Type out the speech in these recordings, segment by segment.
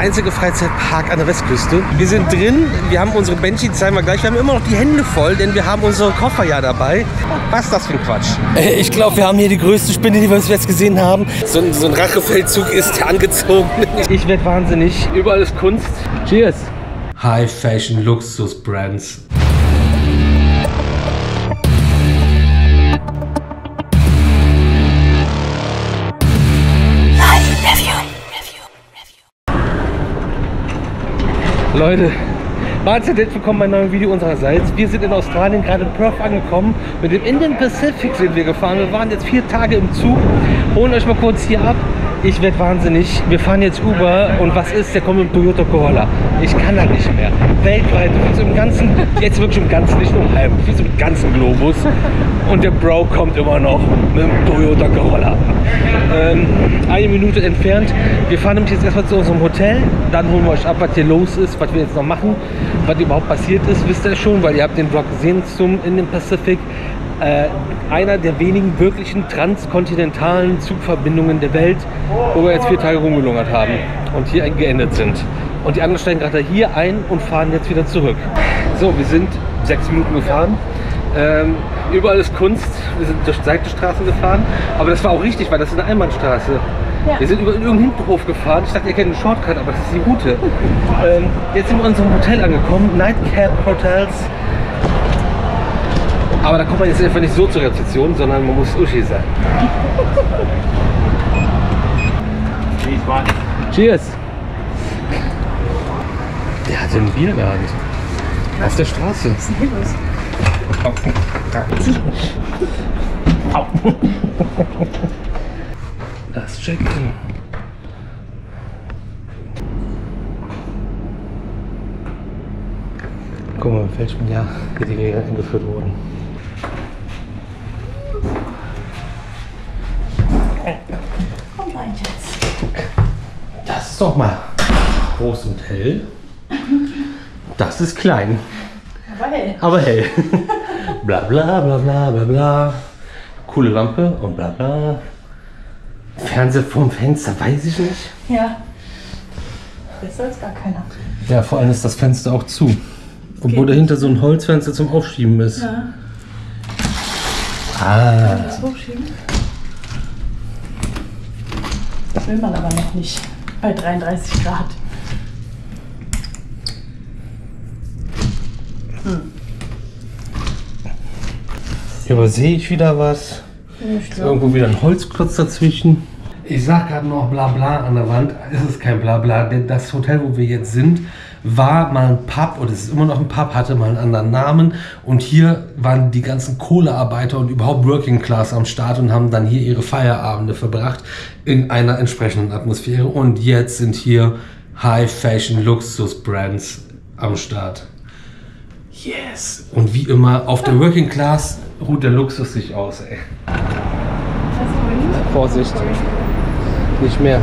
einzige Freizeitpark an der Westküste. Wir sind drin, wir haben unsere Banshee, zeigen wir gleich. Wir haben immer noch die Hände voll, denn wir haben unsere Koffer ja dabei. Was ist das für ein Quatsch? Ich glaube, wir haben hier die größte Spinne, die wir jetzt gesehen haben. So ein Rachefeldzug ist angezogen. Ich werde wahnsinnig. Überall ist Kunst. Cheers! High Fashion Luxus Brands. Leute, herzlich willkommen bei einem neuen Video unsererseits. Wir sind in Australien, gerade in Perth angekommen. Mit dem Indian Pacific sind wir gefahren. Wir waren jetzt 4 Tage im Zug. Holen euch mal kurz hier ab. Ich werde wahnsinnig. Wir fahren jetzt Uber und was ist? Der kommt mit dem Toyota Corolla. Ich kann da nicht mehr. Weltweit, im ganzen, jetzt wirklich im ganzen, nicht nur im halben, im ganzen Globus. Und der Bro kommt immer noch mit dem Toyota Corolla. 1 Minute entfernt. Wir fahren nämlich jetzt erstmal zu unserem Hotel. Dann holen wir euch ab, was hier los ist, was wir jetzt noch machen. Was überhaupt passiert ist, wisst ihr schon, weil ihr habt den Vlog gesehen zum Indian Pacific. Einer der wenigen wirklichen transkontinentalen Zugverbindungen der Welt, wo wir jetzt 4 Tage rumgelungert haben und hier geendet sind. Und die anderen steigen gerade hier ein und fahren jetzt wieder zurück. So, wir sind 6 Minuten gefahren. Überall ist Kunst. Wir sind durch Seitenstraßen gefahren. Aber das war auch richtig, weil das ist eine Einbahnstraße. Ja. Wir sind über irgendeinen Hinterhof gefahren. Ich dachte, ihr kennt einen Shortcut, aber das ist die Route. Jetzt sind wir in unserem Hotel angekommen. Nightcap Hotels. Aber da kommt man jetzt einfach nicht so zur Rezeption, sondern man muss Uschi sein. Cheers! Der hat einen Bierladen. Auf der Straße. Das Check-in. Guck mal, in welchem Jahr hier die Regeln eingeführt wurden. Komm rein, Schatz. Das ist doch mal groß und hell. Das ist klein. Aber hell. Aber hell. Bla bla bla bla bla bla. Coole Lampe und bla bla. Fernseher vorm Fenster, weiß ich nicht. Ja. Besser als gar keiner. Ja, vor allem ist das Fenster auch zu. Obwohl dahinter so ein Holzfenster zum Aufschieben ist. Ja. Ah. Das hochschieben. Das will man aber noch nicht. Bei 33 Grad. Übersehe ich wieder was? Ist irgendwo wieder ein Holzklotz dazwischen? Ich sag gerade noch bla bla an der Wand. Es ist kein bla bla. Das Hotel, wo wir jetzt sind, war mal ein Pub und es ist immer noch ein Pub, hatte mal einen anderen Namen. Und hier waren die ganzen Kohlearbeiter und überhaupt Working Class am Start und haben dann hier ihre Feierabende verbracht in einer entsprechenden Atmosphäre. Und jetzt sind hier High Fashion Luxus Brands am Start. Yes! Und wie immer, auf der Working Class ruht der Luxus sich aus, ey. Vorsicht. Nicht mehr.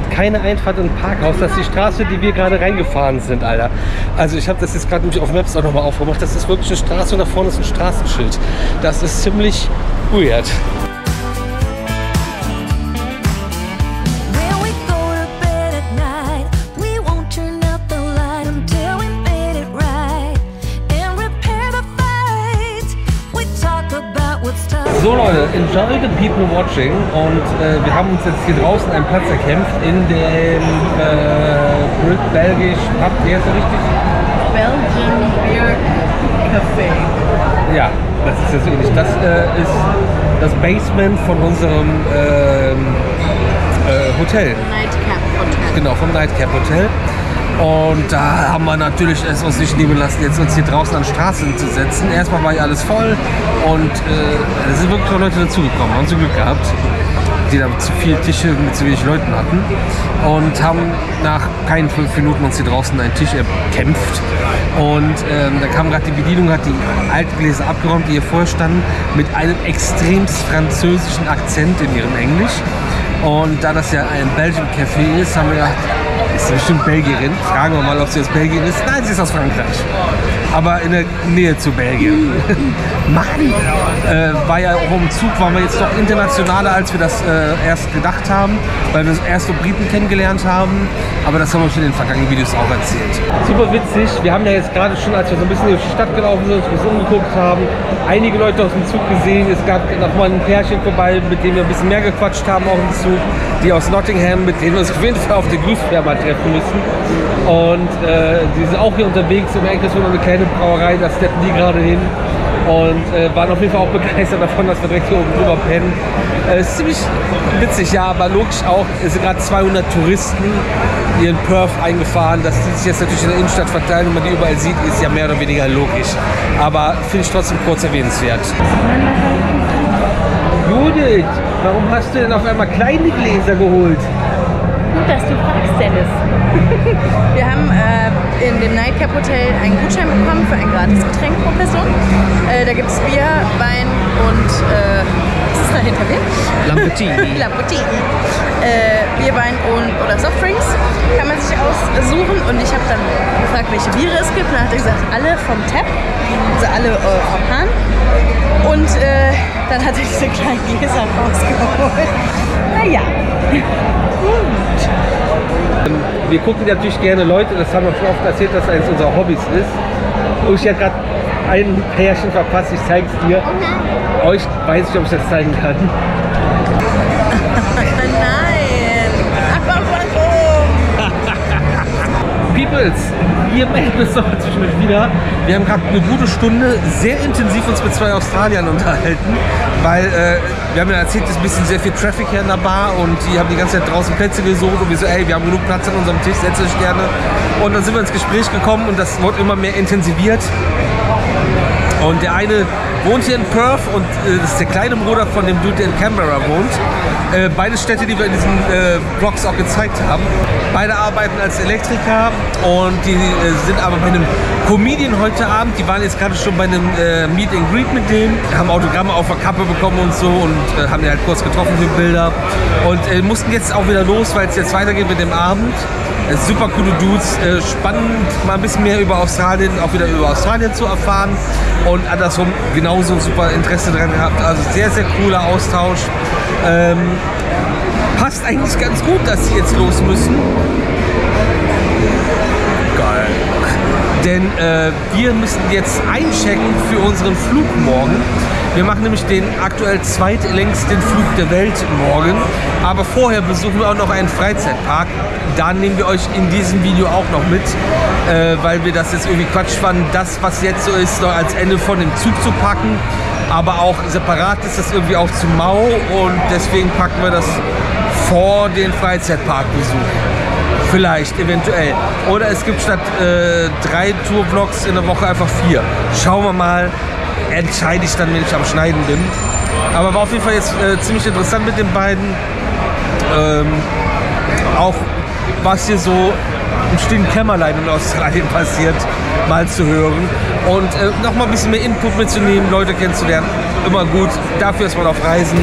Keine Einfahrt in ein Parkhaus, das ist die Straße, die wir gerade reingefahren sind, Alter. Also ich habe das jetzt gerade auf Maps auch nochmal aufgemacht. Das ist wirklich eine Straße und da vorne ist ein Straßenschild. Das ist ziemlich weird. So Leute, enjoy the people watching und wir haben uns jetzt hier draußen einen Platz erkämpft in dem belgisch Pub, der ist ja richtig? Belgian Beer Café. Ja, das ist ja so ähnlich. Das ist das Basement von unserem Hotel. Nightcap Hotel. Genau, vom Nightcap Hotel. Und da haben wir natürlich es uns nicht nehmen lassen, jetzt uns hier draußen an Straßen zu setzen. Erstmal war hier alles voll und es sind wirklich noch Leute dazugekommen. Haben so Glück gehabt, die da zu viele Tische mit zu wenig Leuten hatten. Und haben nach keinen 5 Minuten uns hier draußen einen Tisch erkämpft. Und da kam gerade die Bedienung, hat die alten Gläser abgeräumt, die hier vorher standen, mit einem extremst französischen Akzent in ihrem Englisch. Und da das ja ein Belgian Café ist, haben wir gedacht, ist sie bestimmt Belgierin. Fragen wir mal, ob sie aus Belgien ist. Nein, sie ist aus Frankreich. Aber in der Nähe zu Belgien. Mann! War ja auch im Zug, waren wir jetzt doch internationaler, als wir das erst gedacht haben, weil wir erst so Briten kennengelernt haben. Aber das haben wir schon in den vergangenen Videos auch erzählt. Super witzig. Wir haben ja jetzt gerade schon, als wir so ein bisschen durch die Stadt gelaufen sind, uns umgeguckt haben, einige Leute aus dem Zug gesehen. Es gab noch mal ein Pärchen vorbei, mit dem wir ein bisschen mehr gequatscht haben, auch im Zug. Die aus Nottingham, mit denen wir uns auf jeden Fall auf der Goose Fair mal treffen müssen. Und die sind auch hier unterwegs. Im Eck ist noch eine kleine Brauerei, da steppen die gerade hin. Und waren auf jeden Fall auch begeistert davon, dass wir direkt hier oben drüber pennen. Ist ziemlich witzig, ja, aber logisch auch, es sind gerade 200 Touristen hier in Perth eingefahren. Dass die sich jetzt natürlich in der Innenstadt verteilen und man die überall sieht, ist ja mehr oder weniger logisch. Aber finde ich trotzdem kurz erwähnenswert. Judith, warum hast du denn auf einmal kleine Gläser geholt? Gut, dass du fragst, Dennis. Wir haben in dem Nightcap Hotel einen Gutschein bekommen für ein Gratisgetränk pro Person. Da gibt es Bier, Wein und was ist da hinter mir? Lamborghini. Lamborghini. Bier, Wein oder Softdrinks kann man sich aussuchen. Und ich habe dann gefragt, welche Biere es gibt. Und dann hat er gesagt, alle vom Tap, also alle vom Hahn. Und dann hat er diese kleinen Gläser rausgeholt. Naja. Gut. Wir gucken natürlich gerne Leute, das haben wir schon oft erzählt, dass eines unserer Hobbys ist. Und ich habe gerade ein Pärchen verpasst, ich zeige es dir. Euch weiß ich, ob ich das zeigen kann. Nein! Aber warum? Peoples, wir melden uns noch zwischendurch wieder. Wir haben gerade eine gute Stunde sehr intensiv uns mit 2 Australiern unterhalten, weil wir haben ja erzählt, es ist ein bisschen sehr viel Traffic hier in der Bar und die haben die ganze Zeit draußen Plätze gesucht und wir so, ey, wir haben genug Platz an unserem Tisch, setzt euch gerne. Und dann sind wir ins Gespräch gekommen und das wurde immer mehr intensiviert. Und der eine wohnt hier in Perth und das ist der kleine Bruder von dem Dude, der in Canberra wohnt. Beide Städte, die wir in diesen Vlogs auch gezeigt haben. Beide arbeiten als Elektriker und die sind aber bei einem Comedian heute Abend. Die waren jetzt gerade schon bei einem Meet and Greet mit dem, haben Autogramme auf der Kappe bekommen und so und haben den halt kurz getroffen für Bilder. Und mussten jetzt auch wieder los, weil es jetzt weitergeht mit dem Abend. Super coole Dudes, spannend mal ein bisschen mehr über Australien, auch wieder über Australien zu erfahren und andersrum genauso super Interesse dran gehabt, also sehr, sehr cooler Austausch. Passt eigentlich ganz gut, dass sie jetzt los müssen. Geil. Denn wir müssen jetzt einchecken für unseren Flug morgen. Wir machen nämlich den aktuell zweitlängsten Flug der Welt morgen. Aber vorher besuchen wir auch noch einen Freizeitpark. Da nehmen wir euch in diesem Video auch noch mit, weil wir das jetzt irgendwie Quatsch fanden, das, was jetzt so ist, noch als Ende von dem Zug zu packen. Aber auch separat ist das irgendwie auch zu mau und deswegen packen wir das vor den Freizeitparkbesuch. Vielleicht, eventuell. Oder es gibt statt 3 Tour-Vlogs in der Woche einfach 4. Schauen wir mal. Entscheide ich dann, wenn ich am Schneiden bin. Aber war auf jeden Fall jetzt ziemlich interessant mit den beiden. Auch was hier so im stillen Kämmerlein in Australien passiert, mal zu hören. Und noch mal ein bisschen mehr Input mitzunehmen, Leute kennenzulernen. Immer gut. Dafür ist man auf Reisen.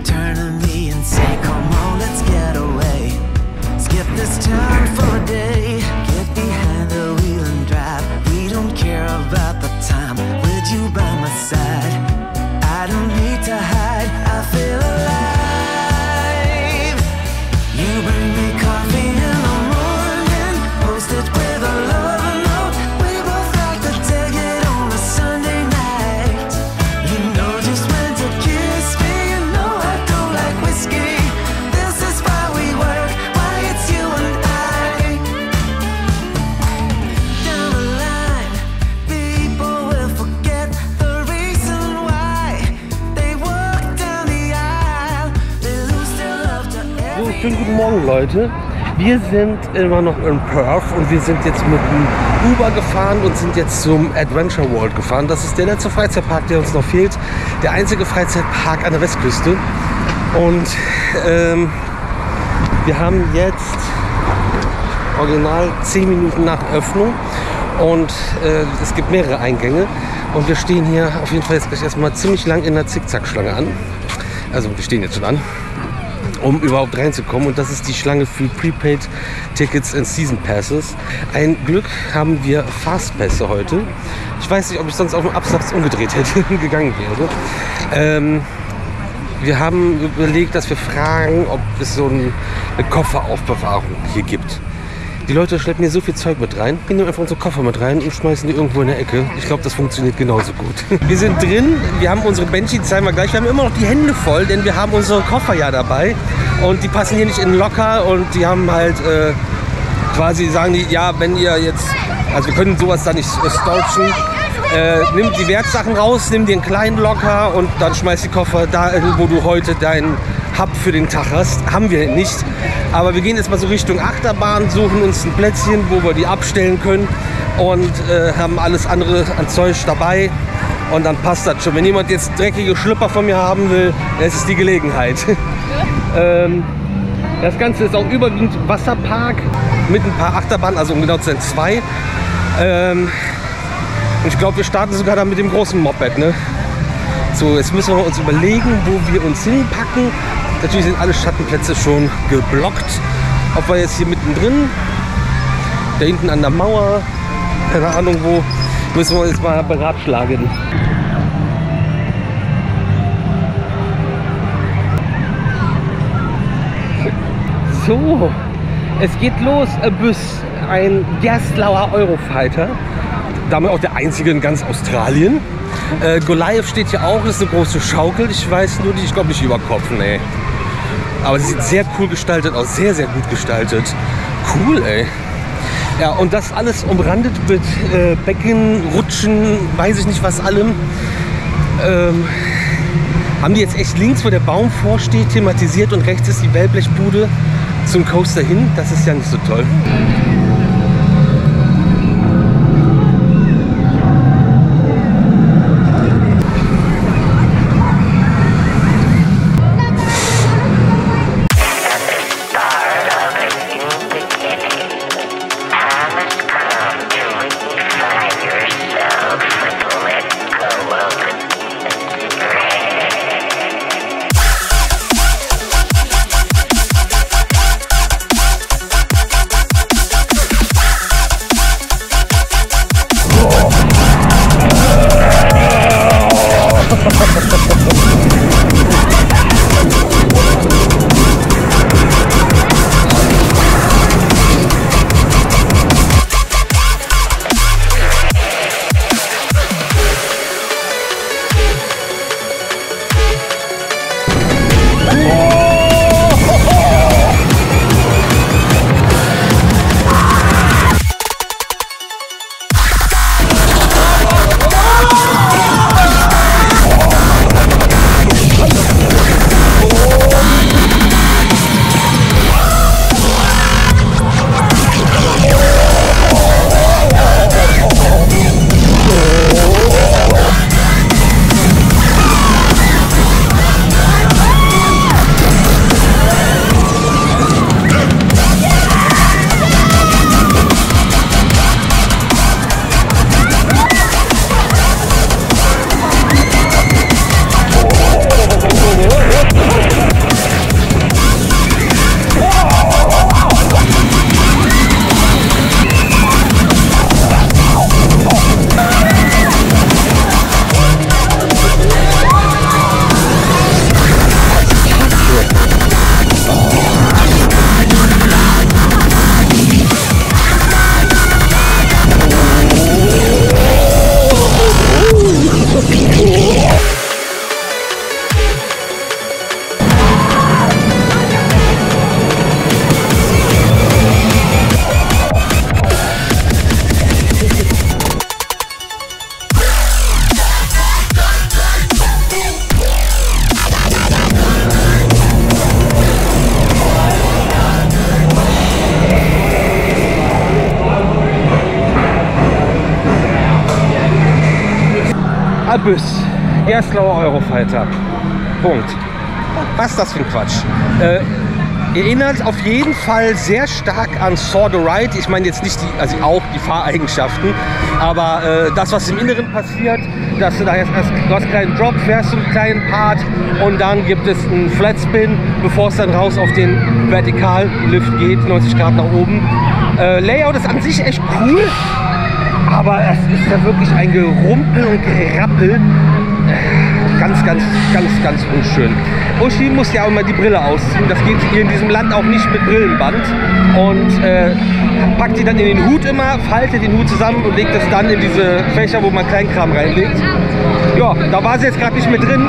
Turn schönen guten Morgen, Leute. Wir sind immer noch in Perth und wir sind jetzt mit dem Uber gefahren und sind jetzt zum Adventure World gefahren. Das ist der letzte Freizeitpark, der uns noch fehlt. Der einzige Freizeitpark an der Westküste. Und wir haben jetzt original 10 Minuten nach Öffnung und es gibt mehrere Eingänge. Und wir stehen hier auf jeden Fall jetzt gleich erstmal ziemlich lang in der Zickzack-Schlange an. Also wir stehen jetzt schon an, um überhaupt reinzukommen. Und das ist die Schlange für Prepaid Tickets and Season Passes. Ein Glück haben wir Fastpässe heute. Ich weiß nicht, ob ich sonst auf dem Absatz umgedreht hätte, gegangen wäre. Wir haben überlegt, dass wir fragen, ob es so eine Kofferaufbewahrung hier gibt. Die Leute schleppen hier so viel Zeug mit rein. Wir nehmen einfach unsere Koffer mit rein und schmeißen die irgendwo in der Ecke. Ich glaube, das funktioniert genauso gut. Wir sind drin, wir haben unsere Benchi, zeigen wir gleich. Wir haben immer noch die Hände voll, denn wir haben unsere Koffer ja dabei. Und die passen hier nicht in den Locker und die haben halt quasi, sagen die, ja, wenn ihr jetzt, also wir können sowas da nicht storchen. Nimm die Wertsachen raus, nimm den kleinen Locker und dann schmeiß die Koffer da, wo du heute deinen Hub für den Tag hast. Haben wir nicht. Aber wir gehen jetzt mal so Richtung Achterbahn, suchen uns ein Plätzchen, wo wir die abstellen können und haben alles andere an Zeug dabei. Und dann passt das schon. Wenn jemand jetzt dreckige Schlüpper von mir haben will, das ist die Gelegenheit. Das Ganze ist auch überwiegend Wasserpark mit ein paar Achterbahnen, also um genau zu sein 2. Und ich glaube, wir starten sogar dann mit dem großen Moped. Ne? So, jetzt müssen wir uns überlegen, wo wir uns hinpacken. Natürlich sind alle Schattenplätze schon geblockt. Ob wir jetzt hier mittendrin, da hinten an der Mauer, keine Ahnung wo, müssen wir jetzt mal beratschlagen. So, es geht los. Bus, ein Gerstlauer Eurofighter. Damit auch der einzige in ganz Australien. Goliath steht hier auch, ist eine große Schaukel. Ich weiß nur nicht, ich glaube nicht über Kopf, nee. Aber sie sieht sehr cool gestaltet aus, sehr, sehr gut gestaltet. Cool, ey. Ja, und das alles umrandet mit Becken, Rutschen, weiß ich nicht was allem. Haben die jetzt echt links, wo der Baum vorsteht, thematisiert und rechts ist die Wellblechbude zum Coaster hin. Das ist ja nicht so toll. Abyss, Gerstlauer Eurofighter. Punkt. Was ist das für ein Quatsch? Erinnert auf jeden Fall sehr stark an Saw the Ride. Ich meine jetzt nicht also auch die Fahreigenschaften, aber das, was im Inneren passiert, dass du da jetzt erst, du hast einen kleinen Drop, fährst so einen kleinen Part und dann gibt es einen Flatspin, bevor es dann raus auf den Vertikallift geht, 90 Grad nach oben. Layout ist an sich echt cool, aber es ist ja wirklich ein Gerumpel und Gerappel. Ganz unschön. Uschi muss ja auch immer die Brille ausziehen. Das geht hier in diesem Land auch nicht mit Brillenband. Und packt die dann in den Hut immer, faltet den Hut zusammen und legt es dann in diese Fächer, wo man Kleinkram reinlegt. Ja, da war sie jetzt gerade nicht mehr drin.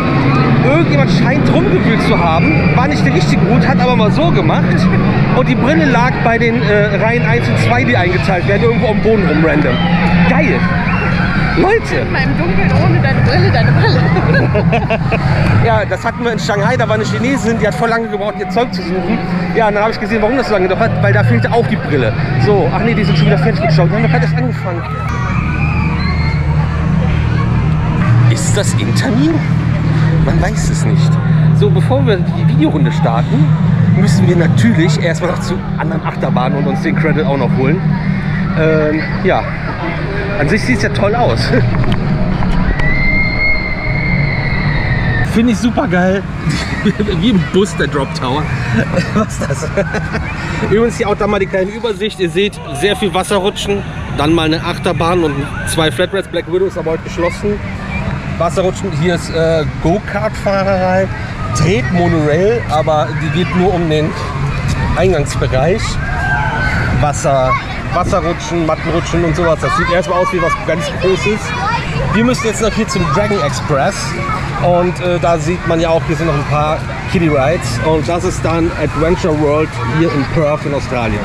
Irgendjemand scheint rumgewühlt zu haben. War nicht der richtige Hut, hat aber mal so gemacht. Und die Brille lag bei den Reihen 1 und 2, die eingeteilt werden, irgendwo am Boden rum random. Geil! Leute! In meinem Dunkeln ohne deine Brille. Ja, das hatten wir in Shanghai, da war eine Chinesin, die hat voll lange gebraucht, ihr Zeug zu suchen. Ja, und dann habe ich gesehen, warum das so lange gedauert hat, weil da fehlte auch die Brille. So, ach nee, die sind schon wieder fertig geschaut, die haben doch gerade erst angefangen. Ist das Intermin? Man weiß es nicht. So, bevor wir die Videorunde starten, müssen wir natürlich erstmal noch zu anderen Achterbahnen und uns den Credit auch noch holen. Ja, an sich sieht es ja toll aus. Finde ich super geil. Wie im Bus, der Drop Tower. Was ist das? Übrigens hier auch da mal die kleine Übersicht. Ihr seht sehr viel Wasserrutschen. Dann mal eine Achterbahn und 2 Flatrats. Black Widow ist aber heute geschlossen. Wasserrutschen. Hier ist Go-Kart-Fahrerei. Tretmonorail, aber die geht nur um den Eingangsbereich. Wasserrutschen, Mattenrutschen und sowas. Das sieht erstmal aus wie was ganz Großes. Wir müssen jetzt noch hier zum Dragon Express. Und da sieht man ja auch, hier sind noch ein paar Kiddie Rides. Und das ist dann Adventure World hier in Perth in Australien.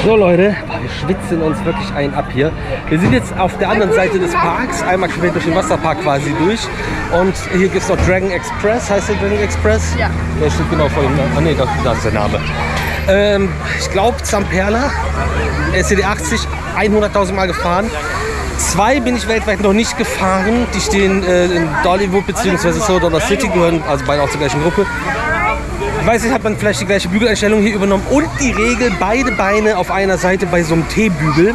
So Leute, wir schwitzen uns wirklich einen ab hier. Wir sind jetzt auf der anderen Seite des Parks, einmal quer durch den Wasserpark quasi durch. Und hier gibt es noch Dragon Express, heißt der Dragon Express? Ja. Der steht genau vor dem, ah ne, das ist der Name. Ich glaube Zamperla, SCD80, 100.000 Mal gefahren. 2 bin ich weltweit noch nicht gefahren, die stehen in Dollywood bzw. Sodor City, gehören also beide auch zur gleichen Gruppe. Ich weiß nicht, hat man vielleicht die gleiche Bügeleinstellung hier übernommen und die Regel, beide Beine auf einer Seite bei so einem T-Bügel.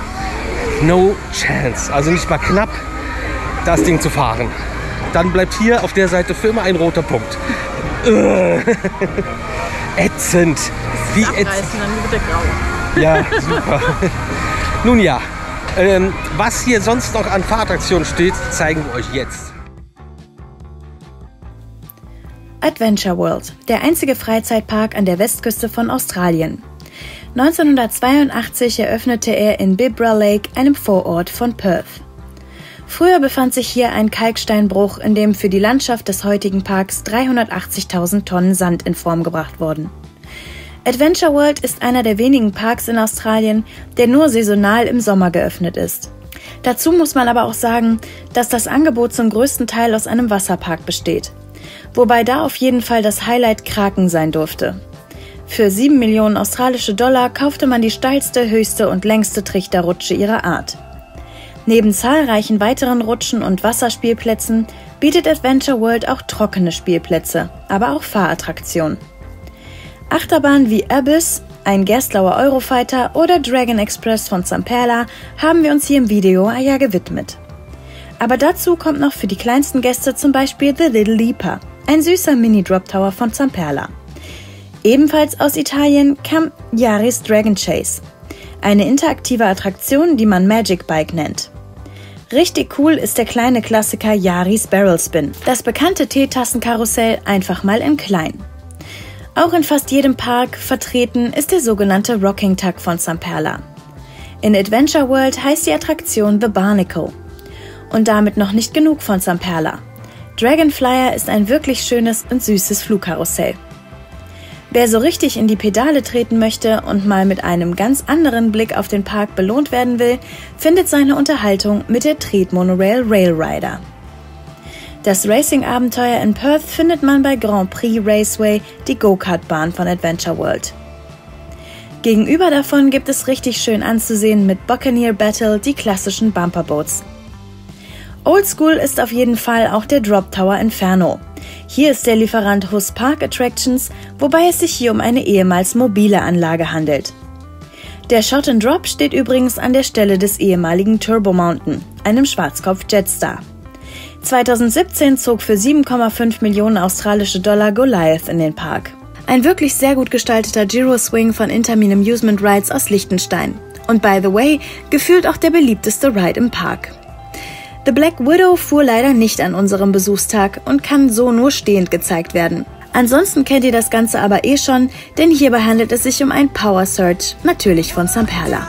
No chance, also nicht mal knapp, das Ding zu fahren. Dann bleibt hier auf der Seite für immer ein roter Punkt. Ätzend. Wie ätzend. Dann wird der grau. Ja, super. Nun ja, was hier sonst noch an Fahrattraktionen steht, zeigen wir euch jetzt. Adventure World, der einzige Freizeitpark an der Westküste von Australien. 1982 eröffnete er in Bibra Lake, einem Vorort von Perth. Früher befand sich hier ein Kalksteinbruch, in dem für die Landschaft des heutigen Parks 380.000 Tonnen Sand in Form gebracht wurden. Adventure World ist einer der wenigen Parks in Australien, der nur saisonal im Sommer geöffnet ist. Dazu muss man aber auch sagen, dass das Angebot zum größten Teil aus einem Wasserpark besteht. Wobei da auf jeden Fall das Highlight Kraken sein durfte. Für 7 Millionen australische Dollar kaufte man die steilste, höchste und längste Trichterrutsche ihrer Art. Neben zahlreichen weiteren Rutschen und Wasserspielplätzen bietet Adventure World auch trockene Spielplätze, aber auch Fahrattraktionen. Achterbahnen wie Abyss, ein Gerstlauer Eurofighter oder Dragon Express von Zamperla haben wir uns hier im Video ja gewidmet. Aber dazu kommt noch für die kleinsten Gäste zum Beispiel The Little Leaper, ein süßer Mini-Drop-Tower von Zamperla. Ebenfalls aus Italien kam Yaris Dragon Chase, eine interaktive Attraktion, die man Magic Bike nennt. Richtig cool ist der kleine Klassiker Yaris Barrel Spin, das bekannte Teetassenkarussell einfach mal in klein. Auch in fast jedem Park vertreten ist der sogenannte Rocking Tug von Zamperla. In Adventure World heißt die Attraktion The Barnacle. Und damit noch nicht genug von Zamperla. Dragonflyer ist ein wirklich schönes und süßes Flugkarussell. Wer so richtig in die Pedale treten möchte und mal mit einem ganz anderen Blick auf den Park belohnt werden will, findet seine Unterhaltung mit der Tretmonorail Railrider. Das Racing-Abenteuer in Perth findet man bei Grand Prix Raceway, die Go-Kart-Bahn von Adventure World. Gegenüber davon gibt es richtig schön anzusehen mit Buccaneer Battle die klassischen Bumperboats. Oldschool ist auf jeden Fall auch der Drop Tower Inferno. Hier ist der Lieferant Huss Park Attractions, wobei es sich hier um eine ehemals mobile Anlage handelt. Der Shot and Drop steht übrigens an der Stelle des ehemaligen Turbo Mountain, einem Schwarzkopf Jetstar. 2017 zog für 7,5 Millionen australische Dollar Goliath in den Park. Ein wirklich sehr gut gestalteter Giro-Swing von Intamin Amusement Rides aus Liechtenstein. Und by the way, gefühlt auch der beliebteste Ride im Park. The Black Widow fuhr leider nicht an unserem Besuchstag und kann so nur stehend gezeigt werden. Ansonsten kennt ihr das Ganze aber eh schon, denn hierbei handelt es sich um ein Power Surge, natürlich von Zamperla.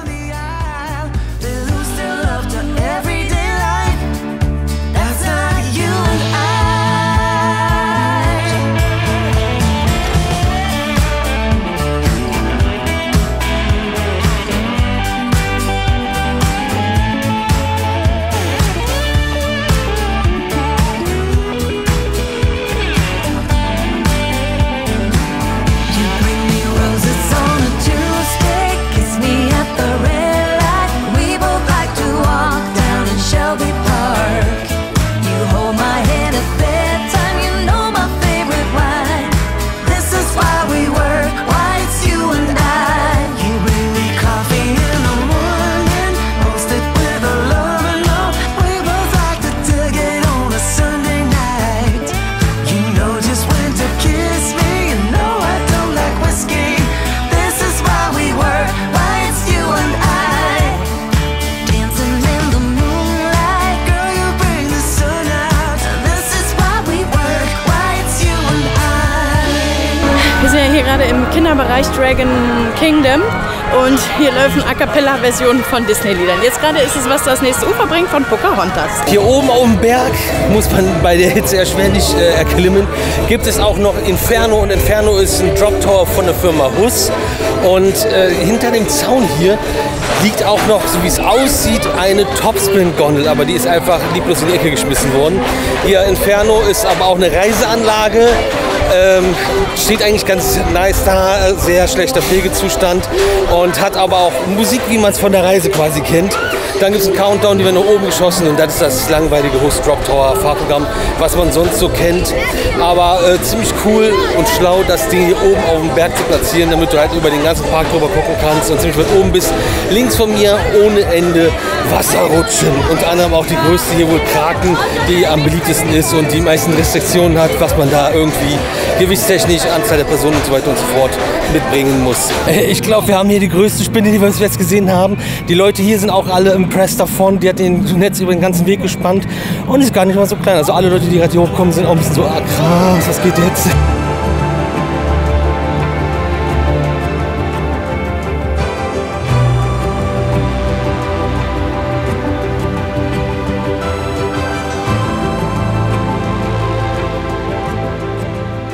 Wir sind ja hier gerade im Kinderbereich Dragon Kingdom und hier laufen A Cappella-Versionen von Disney-Liedern. Jetzt gerade ist es, was das nächste Ufer bringt, von Pocahontas. Hier oben auf dem Berg, muss man bei der Hitze erschwerlich erklimmen, gibt es auch noch Inferno. Und Inferno ist ein Drop Tower von der Firma Huss. Und hinter dem Zaun hier liegt auch noch, so wie es aussieht, eine Topspin-Gondel. Aber die ist einfach lieblos in die Ecke geschmissen worden. Hier Inferno ist aber auch eine Reiseanlage. Steht eigentlich ganz nice da, sehr schlechter Pflegezustand und hat aber auch Musik, wie man es von der Reise quasi kennt. Dann gibt es einen Countdown, die werden nach oben geschossen und das ist das langweilige Huss Drop Tower Fahrprogramm, was man sonst so kennt. Aber ziemlich cool und schlau, das Ding hier oben auf dem Berg zu platzieren, damit du halt über den ganzen Park drüber gucken kannst und ziemlich weit oben bist. Links von mir ohne Ende Wasserrutschen. Unter anderem auch die größte hier wohl Kraken, die am beliebtesten ist und die meisten Restriktionen hat, was man da irgendwie gewichtstechnisch, Anzahl der Personen und so weiter und so fort mitbringen muss. Ich glaube, wir haben hier die größte Spinne, die wir jetzt gesehen haben. Die Leute hier sind auch alle impressed davon. Die hat den Netz über den ganzen Weg gespannt und ist gar nicht mal so klein. Also alle Leute, die gerade hier hochkommen, sind auch ein bisschen so, ah krass, was geht jetzt?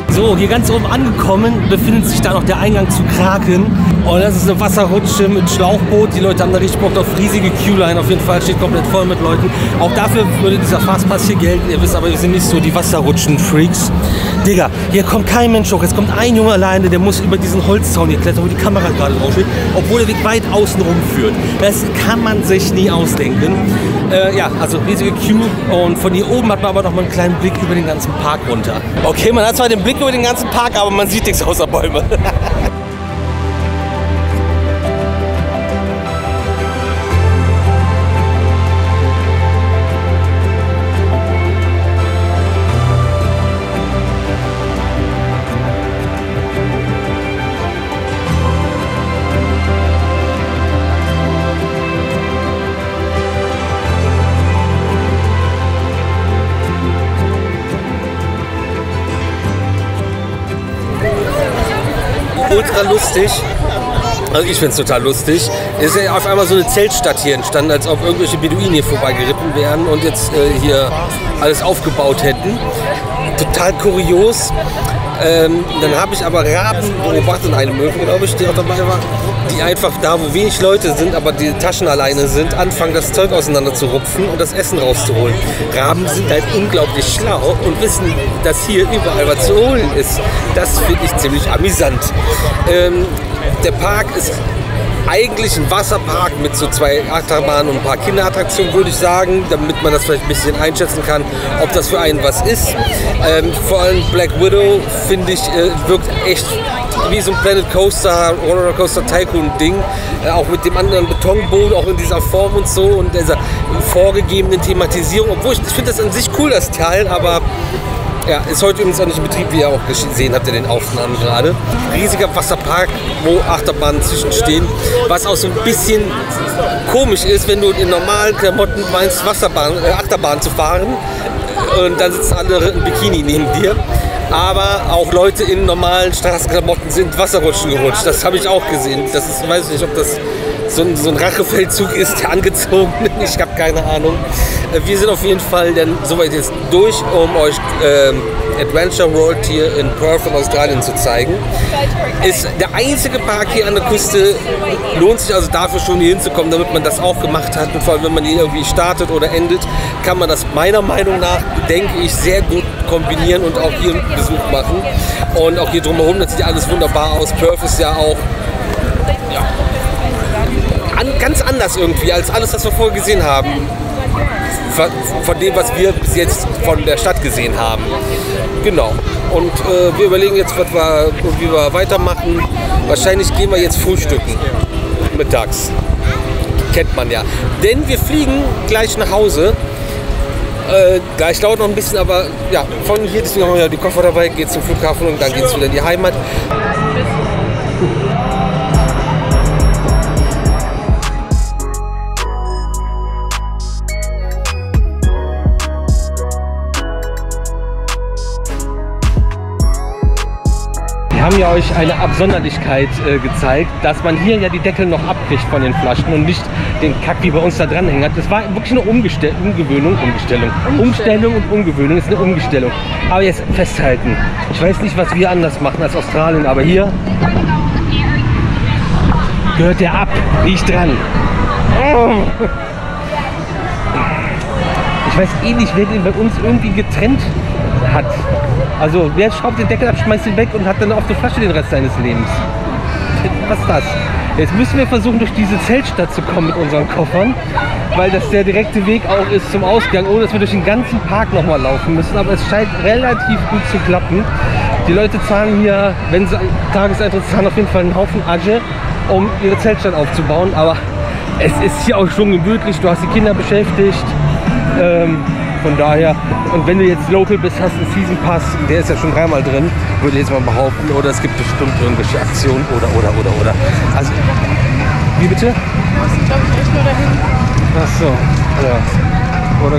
So, hier ganz oben angekommen befindet sich da noch der Eingang zu Kraken. Und das ist eine Wasserrutsche mit Schlauchboot. Die Leute haben da richtig Bock auf riesige Queue-Line. Auf jeden Fall steht komplett voll mit Leuten. Auch dafür würde dieser Fastpass hier gelten. Ihr wisst aber, wir sind nicht so die Wasserrutschen-Freaks. Digga, hier kommt kein Mensch hoch. Jetzt kommt ein Junge alleine, der muss über diesen Holzzaun hier klettern, wo die Kamera gerade drauf steht. Obwohl der Weg weit außen rum führt. Das kann man sich nie ausdenken. Ja, also riesige Queue. Und von hier oben hat man aber noch mal einen kleinen Blick über den ganzen Park runter. Okay, man hat zwar den Blick über den ganzen Park, aber man sieht nichts außer Bäume. Ultra lustig, also ich finde es total lustig. Es ist ja auf einmal so eine Zeltstadt hier entstanden, als ob irgendwelche Beduinen hier vorbeigeritten wären und jetzt hier alles aufgebaut hätten. Total kurios. Dann habe ich aber Raben beobachtet und eine Möwe, glaube ich, die auch dabei war, die einfach da, wo wenig Leute sind, aber die Taschen alleine sind, anfangen das Zeug auseinander zu rupfen und das Essen rauszuholen. Raben sind halt unglaublich schlau und wissen, dass hier überall was zu holen ist. Das finde ich ziemlich amüsant. Der Park ist eigentlich ein Wasserpark mit so 2 Achterbahnen und ein paar Kinderattraktionen, würde ich sagen, damit man das vielleicht ein bisschen einschätzen kann, ob das für einen was ist. Vor allem Black Widow, finde ich, wirkt echt wie so ein Planet Coaster, Roller Coaster Tycoon Ding, auch mit dem anderen Betonboden, auch in dieser Form und so und dieser vorgegebenen Thematisierung, obwohl ich finde das an sich cool, das Teil, aber ja, ist heute übrigens auch nicht in Betrieb, wie ihr auch gesehen habt in den Aufnahmen gerade. Riesiger Wasserpark, wo Achterbahnen zwischenstehen, was auch so ein bisschen komisch ist, wenn du in normalen Klamotten meinst, Achterbahn zu fahren und dann sitzen andere im Bikini neben dir. Aber auch Leute in normalen Straßenklamotten sind Wasserrutschen gerutscht. Das habe ich auch gesehen. Das ist, weiß ich nicht, ob das so ein Rachefeldzug ist, der angezogen. Ich habe keine Ahnung. Wir sind auf jeden Fall dann soweit jetzt durch, um euch Adventure World hier in Perth in Australien zu zeigen. Ist der einzige Park hier an der Küste, lohnt sich also dafür schon hier hinzukommen, damit man das auch gemacht hat. Und vor allem, wenn man hier irgendwie startet oder endet, kann man das meiner Meinung nach, denke ich, sehr gut kombinieren und auch hier einen Besuch machen. Und auch hier drumherum, das sieht ja alles wunderbar aus. Perth ist ja auch ganz anders irgendwie als alles, was wir vorher gesehen haben. Von dem, was wir bis jetzt von der Stadt gesehen haben. Genau. Und wir überlegen jetzt, wie wir weitermachen. Wahrscheinlich gehen wir jetzt frühstücken. Mittags. Kennt man ja. Denn wir fliegen gleich nach Hause. Gleich dauert noch ein bisschen, aber ja, von hier, deswegen haben wir ja die Koffer dabei, geht zum Flughafen und dann geht es wieder in die Heimat. Wir haben ja euch eine Absonderlichkeit gezeigt, dass man hier ja die Deckel noch abkriegt von den Flaschen und nicht den Kack wie bei uns da dran hängen hat. Das war wirklich eine Umstellung und Umgewöhnung ist eine Umgestellung. Aber jetzt festhalten, ich weiß nicht, was wir anders machen als Australien, aber hier gehört der ab, nicht dran. Ich weiß eh nicht, wer den bei uns irgendwie getrennt hat. Also wer schraubt den Deckel ab, schmeißt ihn weg und hat dann auf der Flasche den Rest seines Lebens. Was ist das? Jetzt müssen wir versuchen, durch diese Zeltstadt zu kommen mit unseren Koffern, weil das der direkte Weg auch ist zum Ausgang, ohne dass wir durch den ganzen Park nochmal laufen müssen. Aber es scheint relativ gut zu klappen. Die Leute zahlen hier, wenn sie Tageseintritt zahlen, auf jeden Fall einen Haufen Asche, um ihre Zeltstadt aufzubauen. Aber es ist hier auch schon gemütlich, du hast die Kinder beschäftigt. Von daher, und wenn du jetzt local bist, hast einen Season Pass, der ist ja schon 3-mal drin, würde ich jetzt mal behaupten, oder es gibt bestimmt irgendwelche Aktionen oder. Also, wie bitte? Du musst, glaube ich, echt nur dahin. Ach so, ja. Oder,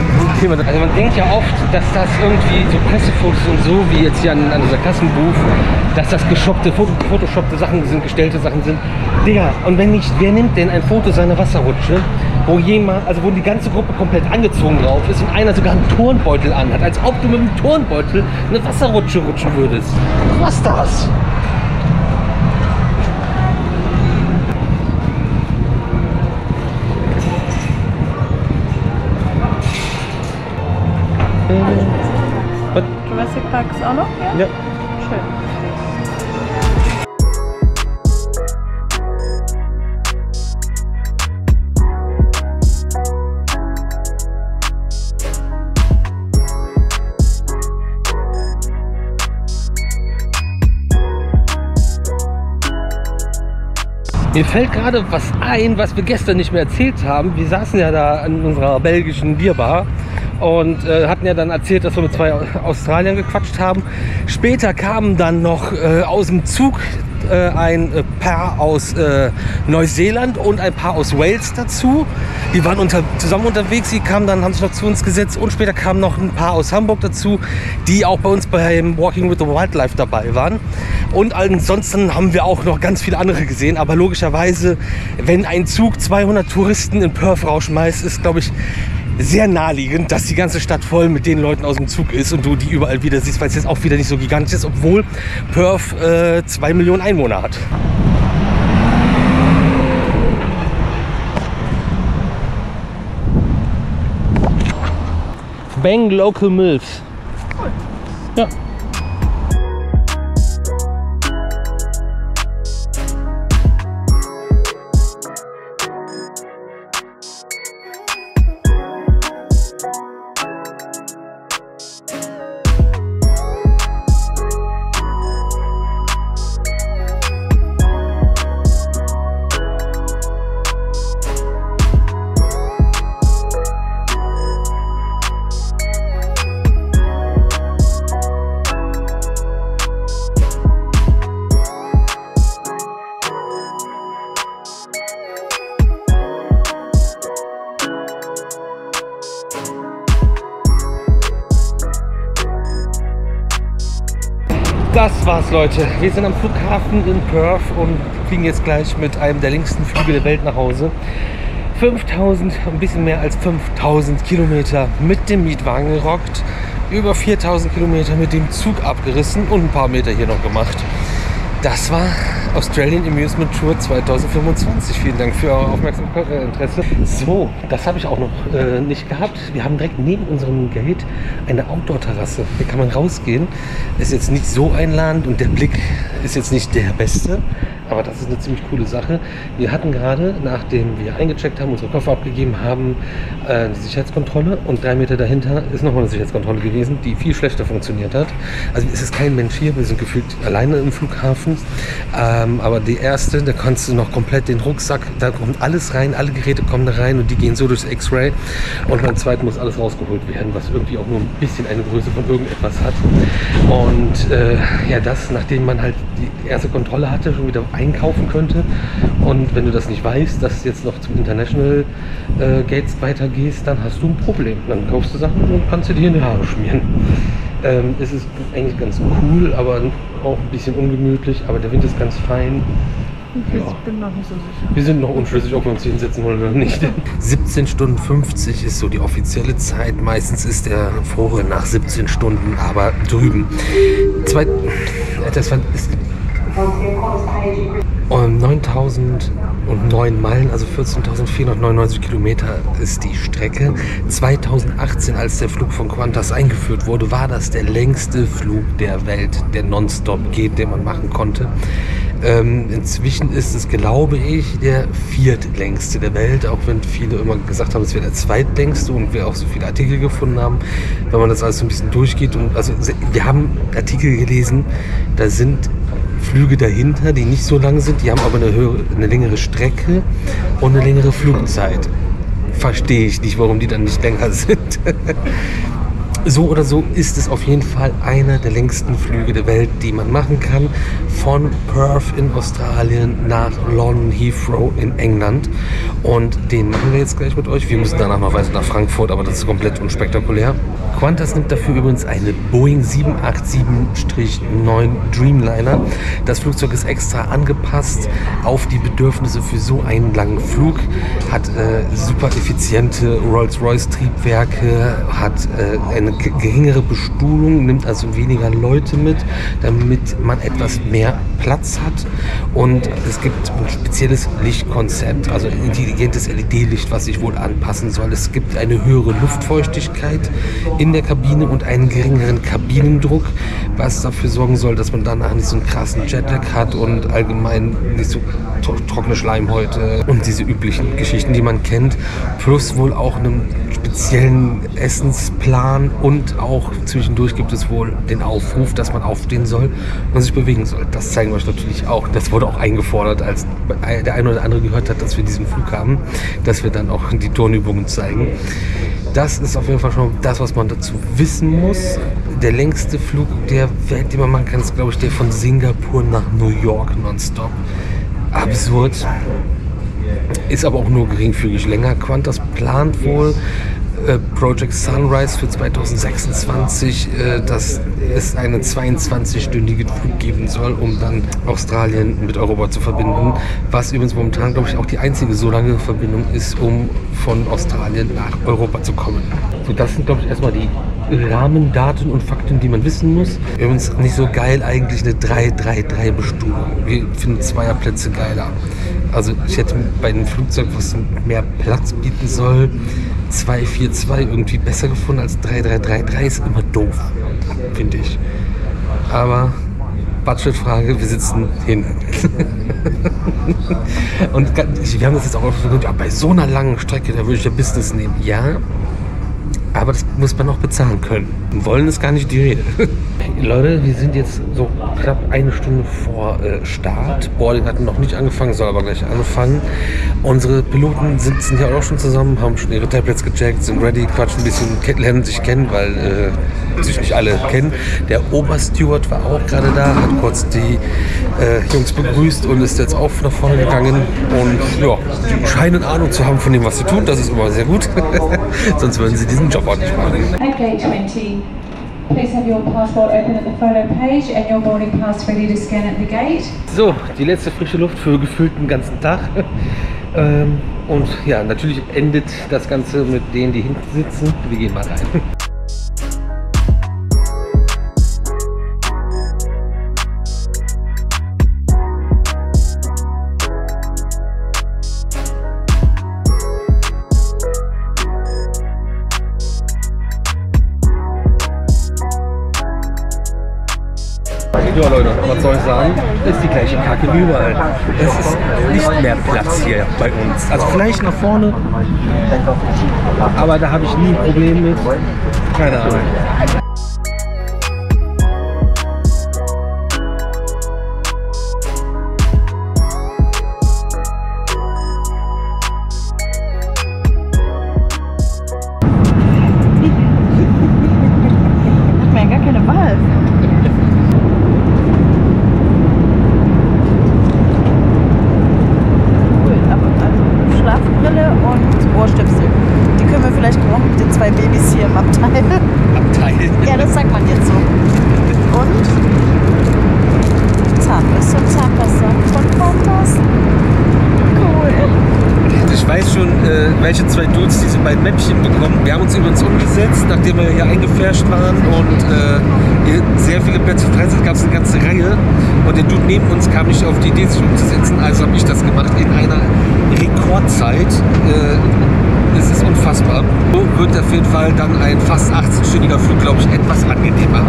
also man denkt ja oft, dass das irgendwie so Pressefotos und so, wie jetzt hier an dieser Kassenbooth, dass das geshoppte, photoshoppte Sachen sind, gestellte Sachen sind. Digga, und wenn nicht, wer nimmt denn ein Foto seiner Wasserrutsche, wo wo die ganze Gruppe komplett angezogen drauf ist und einer sogar einen Turnbeutel anhat, als ob du mit einem Turnbeutel eine Wasserrutsche rutschen würdest. Was ist das? Jurassic Park ist auch noch hier? Ja. Schön. Mir fällt gerade was ein, was wir gestern nicht mehr erzählt haben. Wir saßen ja da in unserer belgischen Bierbar und hatten ja dann erzählt, dass wir mit 2 Australiern gequatscht haben. Später kamen dann noch aus dem Zug ein Paar aus Neuseeland und ein Paar aus Wales dazu. Die waren zusammen unterwegs, die kamen dann, haben sich noch zu uns gesetzt und später kamen noch ein Paar aus Hamburg dazu, die auch bei uns beim Walking with the Wildlife dabei waren. Und ansonsten haben wir auch noch ganz viele andere gesehen, aber logischerweise, wenn ein Zug 200 Touristen in Perth rausschmeißt, ist, glaube ich, sehr naheliegend, dass die ganze Stadt voll mit den Leuten aus dem Zug ist und du die überall wieder siehst, weil es jetzt auch wieder nicht so gigantisch ist, obwohl Perth 2 Millionen Einwohner hat. Bang Local Mills. Ja. Das war's, Leute. Wir sind am Flughafen in Perth und fliegen jetzt gleich mit einem der längsten Flüge der Welt nach Hause. 5000, ein bisschen mehr als 5000 Kilometer mit dem Mietwagen gerockt, über 4000 Kilometer mit dem Zug abgerissen und ein paar Meter hier noch gemacht. Das war Australian Amusement Tour 2025. Vielen Dank für euer Aufmerksamkeit und Interesse. So, das habe ich auch noch nicht gehabt. Wir haben direkt neben unserem Gate eine Outdoor-Terrasse. Hier kann man rausgehen. Ist jetzt nicht so einladend und der Blick ist jetzt nicht der beste. Aber das ist eine ziemlich coole Sache. Wir hatten gerade, nachdem wir eingecheckt haben, unsere Koffer abgegeben haben, die Sicherheitskontrolle. Und 3 Meter dahinter ist nochmal eine Sicherheitskontrolle gewesen, die viel schlechter funktioniert hat. Also es ist kein Mensch hier, wir sind gefühlt alleine im Flughafen. Aber die erste, da kannst du noch komplett den Rucksack, da kommt alles rein, alle Geräte kommen da rein und die gehen so durchs X-Ray. Und beim zweiten muss alles rausgeholt werden, was irgendwie auch nur ein bisschen eine Größe von irgendetwas hat. Und ja, das, nachdem man halt die erste Kontrolle hatte, schon wieder einkaufen könnte. Und wenn du das nicht weißt, dass du jetzt noch zum International Gates weitergehst, dann hast du ein Problem. Dann kaufst du Sachen und kannst dir die in die Haare schmieren. Es ist eigentlich ganz cool, aber auch ein bisschen ungemütlich. Aber der Wind ist ganz fein. Okay, ja. Ich bin noch nicht so sicher. Wir sind noch unschlüssig, ob wir uns hier hinsetzen wollen oder nicht. 17 Stunden 50 ist so die offizielle Zeit. Meistens ist der Vogel nach 17 Stunden aber drüben. Das war... 9009 Meilen, also 14.499 Kilometer ist die Strecke. 2018, als der Flug von Qantas eingeführt wurde, war das der längste Flug der Welt, der nonstop geht, den man machen konnte. Inzwischen ist es, glaube ich, der viertlängste der Welt, auch wenn viele immer gesagt haben, es wäre der zweitlängste und wir auch so viele Artikel gefunden haben, wenn man das alles so ein bisschen durchgeht. Und also wir haben Artikel gelesen, da sind Flüge dahinter, die nicht so lang sind, die haben aber eine längere Strecke und eine längere Flugzeit. Verstehe ich nicht, warum die dann nicht länger sind. So oder so ist es auf jeden Fall einer der längsten Flüge der Welt, die man machen kann. Von Perth in Australien nach London Heathrow in England. Und den machen wir jetzt gleich mit euch. Wir müssen danach noch weiter nach Frankfurt, aber das ist komplett unspektakulär. Qantas nimmt dafür übrigens eine Boeing 787-9 Dreamliner. Das Flugzeug ist extra angepasst auf die Bedürfnisse für so einen langen Flug. Hat super effiziente Rolls-Royce-Triebwerke, hat eine geringere Bestuhlung, nimmt also weniger Leute mit, damit man etwas mehr Platz hat. Und es gibt ein spezielles Lichtkonzept, also intelligentes LED-Licht, was sich wohl anpassen soll. Es gibt eine höhere Luftfeuchtigkeit in der Kabine und einen geringeren Kabinendruck, was dafür sorgen soll, dass man danach nicht so einen krassen Jetlag hat und allgemein nicht so trockene Schleimhäute und diese üblichen Geschichten, die man kennt. Plus wohl auch einen speziellen Essensplan und auch zwischendurch gibt es wohl den Aufruf, dass man aufstehen soll und sich bewegen soll. Das zeigen wir euch natürlich auch. Das wurde auch eingefordert, als der eine oder andere gehört hat, dass wir diesen Flug haben, dass wir dann auch die Turnübungen zeigen. Das ist auf jeden Fall schon das, was man dazu wissen muss. Der längste Flug der Welt, den man machen kann, ist, glaube ich, der von Singapur nach New York nonstop. Absurd. Ist aber auch nur geringfügig länger. Qantas plant wohl Project Sunrise für 2026, dass es einen 22-stündigen Flug geben soll, um dann Australien mit Europa zu verbinden. Was übrigens momentan, glaube ich, auch die einzige so lange Verbindung ist, um von Australien nach Europa zu kommen. So, das sind, glaube ich, erstmal die Rahmendaten und Fakten, die man wissen muss. Übrigens nicht so geil eigentlich eine 3-3-3-Bestuhlung. Wir finden Zweierplätze geiler. Also ich hätte bei einem Flugzeug, was mehr Platz bieten soll, 2-4-2 irgendwie besser gefunden als 3-3-3-3 ist immer doof, finde ich. Aber Budgetfrage, wir sitzen hinten. Und wir haben das jetzt auch gesagt, ja, bei so einer langen Strecke, da würde ich ja Business nehmen. Ja, aber das muss man auch bezahlen können. Und wollen ist gar nicht die Rede. Leute, wir sind jetzt so knapp eine Stunde vor Start. Boarding hat noch nicht angefangen, soll aber gleich anfangen. Unsere Piloten sitzen ja auch schon zusammen, haben schon ihre Tablets gecheckt, sind ready, quatschen ein bisschen, lernen sich kennen, weil sich nicht alle kennen. Der Obersteward war auch gerade da, hat kurz die Jungs begrüßt und ist jetzt auch nach vorne gegangen. Und ja, die scheinen Ahnung zu haben von dem, was sie tun. Das ist immer sehr gut. Sonst würden sie diesen Job auch nicht machen. Okay, 20. Please have your passport open at the photo page and your boarding pass ready to scan at the gate. So, die letzte frische Luft für gefühlt den ganzen Tag. Und ja, natürlich endet das Ganze mit denen, die hinten sitzen. Wir gehen mal rein. Ja Leute, was soll ich sagen? Das ist die gleiche Kacke wie überall. Es ist nicht mehr Platz hier bei uns. Also vielleicht nach vorne, aber da habe ich nie ein Problem mit. Keine Ahnung. Hat man ja gar keine Wahl. Schlafbrille und Ohrstöpsel. Die können wir vielleicht brauchen mit den 2 Babys hier im Abteil. Abteil? Ja, das sagt man jetzt so. Und Zahnbürste und Zahnpasta von Fantas. Cool. Ich weiß schon, welche 2 Dudes diese beiden Mäppchen bekommen. Wir haben uns übrigens umgesetzt, nachdem wir hier eingefärscht waren und hier sehr viele Plätze frei sind, gab es eine ganze Reihe. Und der Dude neben uns kam nicht auf die Idee, sich umzusetzen, also habe ich das gemacht in einer Rekordzeit. Es ist unfassbar. So wird auf jeden Fall dann ein fast 18-stündiger Flug, glaube ich, etwas angenehmer.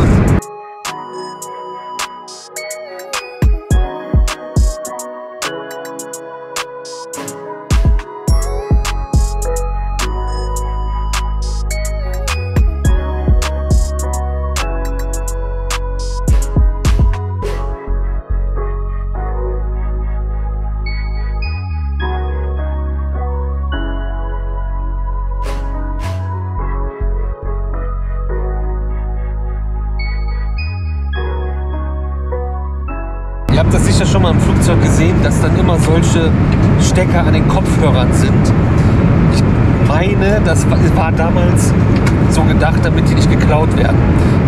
Ihr habt das sicher schon mal im Flugzeug gesehen, dass dann immer solche Stecker an den Kopfhörern sind. Ich meine, das war damals so gedacht, damit die nicht geklaut werden.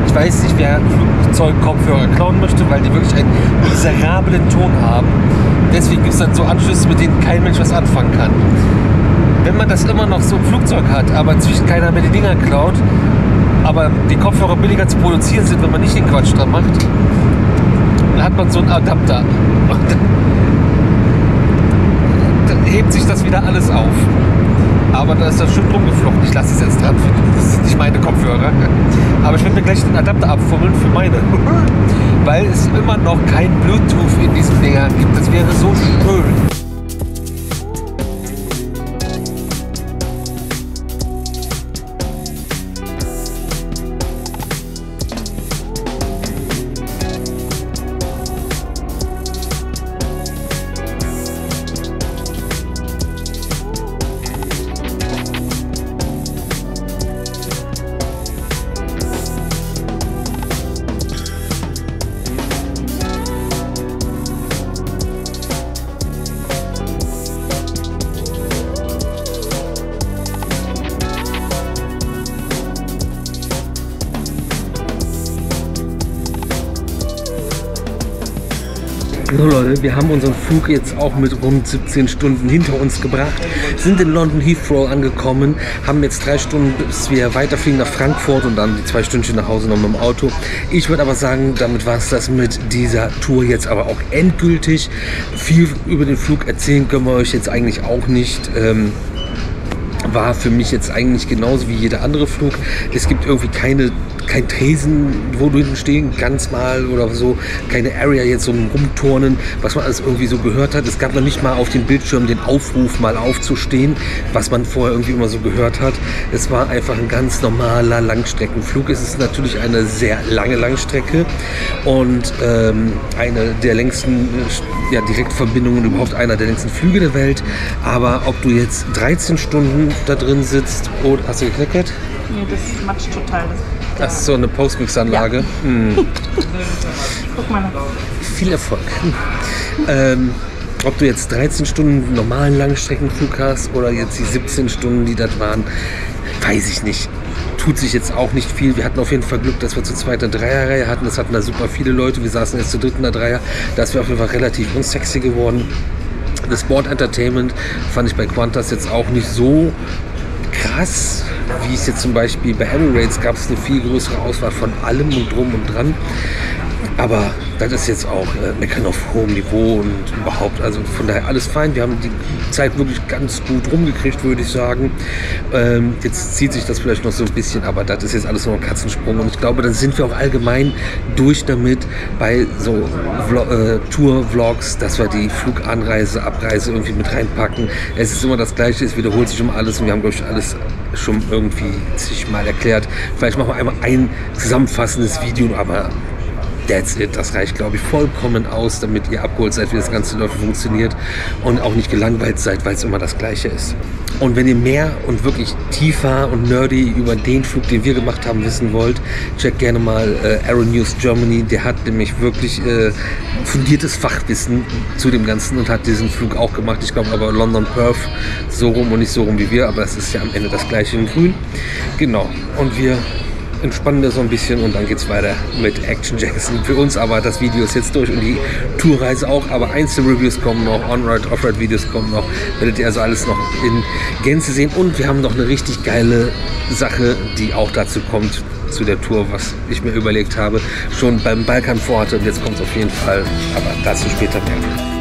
Ich weiß nicht, wer Flugzeugkopfhörer klauen möchte, weil die wirklich einen miserablen Ton haben. Deswegen gibt es dann so Anschlüsse, mit denen kein Mensch was anfangen kann. Wenn man das immer noch so im Flugzeug hat, aber inzwischen keiner mehr die Dinger klaut, aber die Kopfhörer billiger zu produzieren sind, wenn man nicht den Quatsch dran macht, dann hat man so einen Adapter. Und dann hebt sich das wieder alles auf. Aber da ist das schön rumgeflochten. Ich lasse es jetzt dran, das sind nicht meine Kopfhörer. Aber ich werde mir gleich den Adapter abfummeln für meine. Weil es immer noch kein Bluetooth in diesen Dingern gibt. Das wäre so schön. So Leute, wir haben unseren Flug jetzt auch mit rund 17 Stunden hinter uns gebracht, sind in London Heathrow angekommen, haben jetzt 3 Stunden, bis wir weiterfliegen nach Frankfurt und dann die 2 Stündchen nach Hause noch mit dem Auto. Ich würde aber sagen, damit war es das mit dieser Tour jetzt aber auch endgültig. Viel über den Flug erzählen können wir euch jetzt eigentlich auch nicht. War für mich jetzt eigentlich genauso wie jeder andere Flug. Es gibt irgendwie kein Tresen, wo du hinten stehen kannst mal oder so, keine Area jetzt so rumturnen, was man alles irgendwie so gehört hat. Es gab noch nicht mal auf dem Bildschirm den Aufruf, mal aufzustehen, was man vorher irgendwie immer so gehört hat. Es war einfach ein ganz normaler Langstreckenflug. Es ist natürlich eine sehr lange Langstrecke und eine der längsten Direktverbindungen, überhaupt einer der längsten Flüge der Welt. Aber ob du jetzt 13 Stunden da drin sitzt oder... Hast du gekleckert? Nee, das matscht total. Das ist so eine Postmix-Anlage. Ja. Guck mal. Viel Erfolg. Ob du jetzt 13 Stunden normalen Langstreckenflug hast oder jetzt die 17 Stunden, die das waren, weiß ich nicht. tut sich jetzt auch nicht viel. Wir hatten auf jeden Fall Glück, dass wir zu zweit eine Dreierreihe hatten. Das hatten da super viele Leute. Wir saßen jetzt zu dritt in der Dreier. Da ist wir auf jeden Fall relativ unsexy geworden. Das Sport Entertainment fand ich bei Qantas jetzt auch nicht so krass, wie es jetzt zum Beispiel bei Emirates gab es eine viel größere Auswahl von allem und drum und dran. Aber das ist jetzt auch meckern auf hohem Niveau und überhaupt, also von daher alles fein. Wir haben die Zeit wirklich ganz gut rumgekriegt, würde ich sagen. Jetzt zieht sich das vielleicht noch so ein bisschen, aber das ist jetzt alles nur ein Katzensprung. Und ich glaube, dann sind wir auch allgemein durch damit bei so Tour-Vlogs, dass wir die Fluganreise, Abreise irgendwie mit reinpacken. Es ist immer das Gleiche, es wiederholt sich immer alles und wir haben, glaube ich, alles schon irgendwie zigmal erklärt. Vielleicht machen wir einmal ein zusammenfassendes Video, aber that's it. Das reicht, glaube ich, vollkommen aus, damit ihr abgeholt seid, wie das Ganze läuft, funktioniert und auch nicht gelangweilt seid, weil es immer das Gleiche ist. Und wenn ihr mehr und wirklich tiefer und nerdy über den Flug, den wir gemacht haben, wissen wollt, checkt gerne mal Aeronews Germany. Der hat nämlich wirklich fundiertes Fachwissen zu dem Ganzen und hat diesen Flug auch gemacht. Ich glaube aber London Perth so rum und nicht so rum wie wir, aber es ist ja am Ende das Gleiche in Grün. Genau. Und wir entspannen wir so ein bisschen und dann geht es weiter mit Action Jackson. Für uns aber das Video ist jetzt durch und die Tourreise auch, aber Einzelreviews kommen noch, On-Ride, Off-Ride-Videos kommen noch, werdet ihr also alles noch in Gänze sehen und wir haben noch eine richtig geile Sache, die auch dazu kommt, zu der Tour, was ich mir überlegt habe, schon beim Balkan vorhatte und jetzt kommt es auf jeden Fall, aber dazu später mehr.